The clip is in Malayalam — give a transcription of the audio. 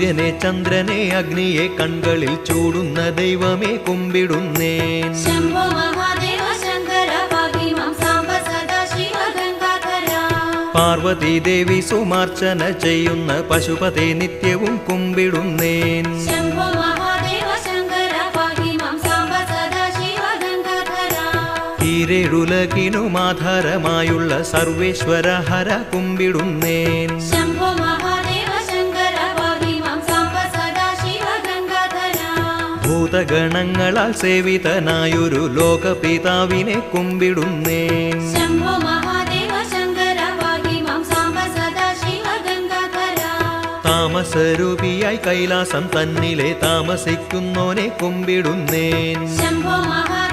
സൂര്യനെ ചന്ദ്രനെ അഗ്നിയെ കൺകളിൽ ചൂടുന്ന ദൈവമേ കുമ്പിടുന്നേൻ. ശംഭോ മഹാദേവ ശങ്കര പാഹി മാം സാംബ സദാശിവ ഗംഗാധര. പാർവതി ദേവി സുമാർച്ചന ചെയ്യുന്ന പശുപതേ നിത്യവും കുമ്പിടുന്നേൻ. ശംഭോ മഹാദേവ ശങ്കര പാഹി മാം സാംബ സദാശിവ ഗംഗാധര. ഈരേഴുലകിനുമാധാരമായുള്ള സർവേശ്വര ഹര കുമ്പിടുന്നേൻ. ശംഭോ മഹാദേവ ശങ്കര പാഹി മാം സാംബ സദാശിവ ഗംഗാധര. ഭൂതഗണങ്ങളാൽ സേവിതനായൊരു ലോകപിതാവിനെ കുമ്പിടുന്നേൻ. ശംഭോ മഹാദേവ ശങ്കര പാഹി മാം സാംബ സദാശിവ ഗംഗാധര. താമസരൂപിയായി കൈലാസം തന്നിലെ താമസിക്കുന്നോനെ കുമ്പിടുന്നേൻ. ശംഭോ മഹാ